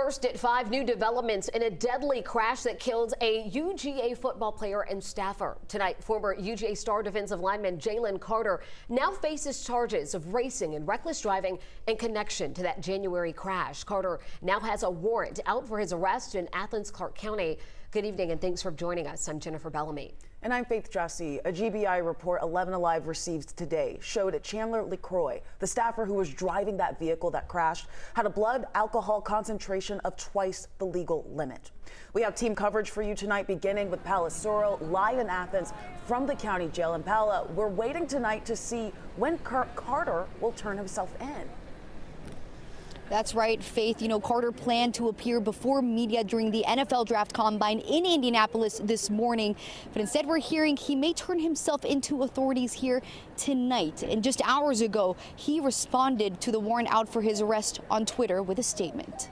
First at 5, new developments in a deadly crash that killed a UGA football player and staffer. Tonight, former UGA star defensive lineman Jalen Carter now faces charges of racing and reckless driving in connection to that January crash. Carter now has a warrant out for his arrest in Athens, Clarke County. Good evening and thanks for joining us. I'm Jennifer Bellamy. And I'm Faith Jesse. A GBI report 11 Alive received today showed Chandler LeCroy, the staffer who was driving that vehicle that crashed, had a blood alcohol concentration of twice the legal limit. We have team coverage for you tonight, beginning with Paula Sorrell live in Athens from the county jail. And Paula, we're waiting tonight to see when Carter will turn himself in. That's right, Faith. You know, Carter planned to appear before media during the NFL Draft Combine in Indianapolis this morning. But instead, we're hearing he may turn himself into authorities here tonight. And just hours ago, he responded to the warrant out for his arrest on Twitter with a statement.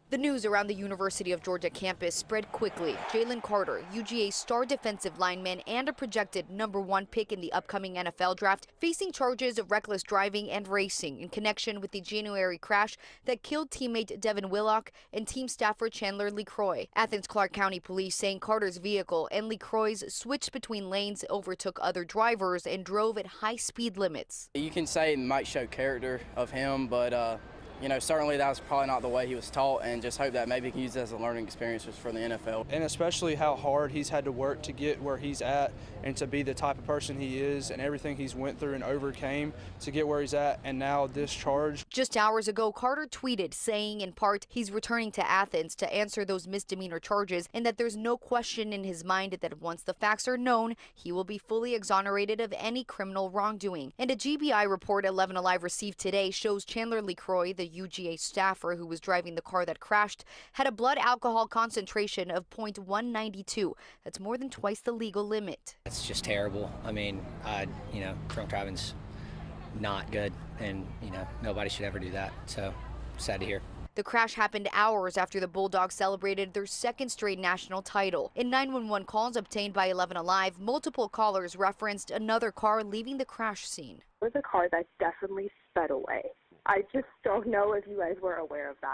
The news around the University of Georgia campus spread quickly. Jalen Carter, UGA star defensive lineman and a projected #1 pick in the upcoming NFL draft, facing charges of reckless driving and racing in connection with the January crash that killed teammate Devin Willock and team staffer Chandler LeCroy. Athens Clarke County police saying Carter's vehicle and LeCroy's switched between lanes, overtook other drivers, and drove at high speed limits. You can say it might show character of him, but you know, certainly that was probably not the way he was taught, and just hope that maybe he can use it as a learning experience just for the NFL. And especially how hard he's had to work to get where he's at and to be the type of person he is, and everything he's went through and overcame to get where he's at, and now this charge. Just hours ago, Carter tweeted saying in part he's returning to Athens to answer those misdemeanor charges and that there's no question in his mind that once the facts are known, he will be fully exonerated of any criminal wrongdoing. And a GBI report 11 Alive received today shows Chandler LeCroy, the UGA staffer who was driving the car that crashed, had a blood alcohol concentration of .192. That's more than twice the legal limit. It's just terrible. I mean, you know, drunk driving's not good, and you know, nobody should ever do that. So sad to hear. The crash happened hours after the Bulldogs celebrated their second straight national title. In 911 calls obtained by 11 Alive, multiple callers referenced another car leaving the crash scene. It was a car that definitely sped away. I just don't know if you guys were aware of that.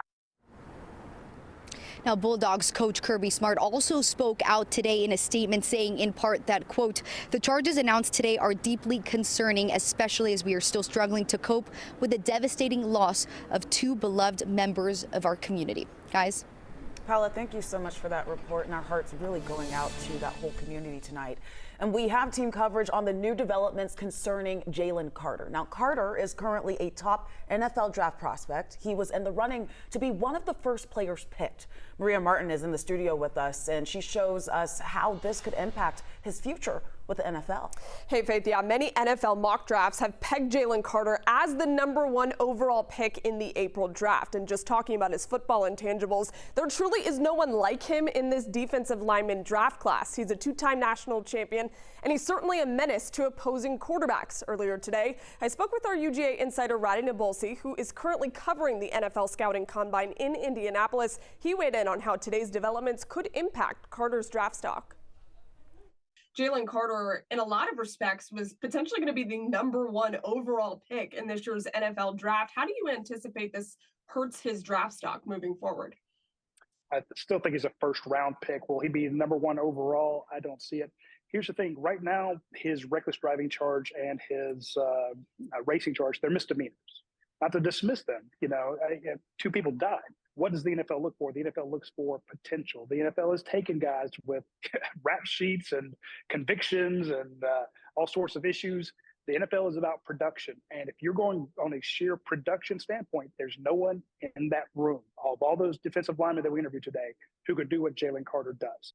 Now, Bulldogs coach Kirby Smart also spoke out today in a statement saying in part that, quote, the charges announced today are deeply concerning, especially as we are still struggling to cope with the devastating loss of two beloved members of our community. Guys. Paula, thank you so much for that report, and our hearts really going out to that whole community tonight. And we have team coverage on the new developments concerning Jalen Carter. Now, Carter is currently a top NFL draft prospect. He was in the running to be one of the first players picked. Maria Martin is in the studio with us, and she shows us how this could impact his future with the NFL. Hey, Faith, yeah, many NFL mock drafts have pegged Jalen Carter as the #1 overall pick in the April draft. And just talking about his football intangibles, there truly is no one like him in this defensive lineman draft class. He's a two-time national champion, and he's certainly a menace to opposing quarterbacks. Earlier today, I spoke with our UGA insider, Roddy Nabolsi, who is currently covering the NFL Scouting Combine in Indianapolis. He weighed in on how today's developments could impact Carter's draft stock. Jalen Carter, in a lot of respects, was potentially going to be the #1 overall pick in this year's NFL draft. How do you anticipate this hurts his draft stock moving forward? I still think he's a first-round pick. Will he be #1 overall? I don't see it. Here's the thing. Right now, his reckless driving charge and his racing charge, they're misdemeanors. Not to dismiss them. You know, two people died. What does the NFL look for? The NFL looks for potential. The NFL has taken guys with rap sheets and convictions and all sorts of issues. The NFL is about production. And if you're going on a sheer production standpoint, there's no one in that room, of all those defensive linemen that we interviewed today, who could do what Jalen Carter does.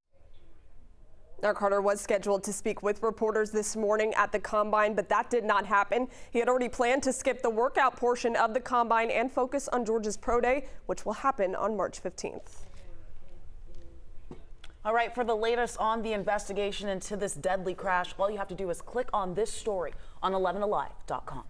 Now, Carter was scheduled to speak with reporters this morning at the Combine, but that did not happen. He had already planned to skip the workout portion of the Combine and focus on Georgia's Pro Day, which will happen on March 15th. All right, for the latest on the investigation into this deadly crash, all you have to do is click on this story on 11alive.com.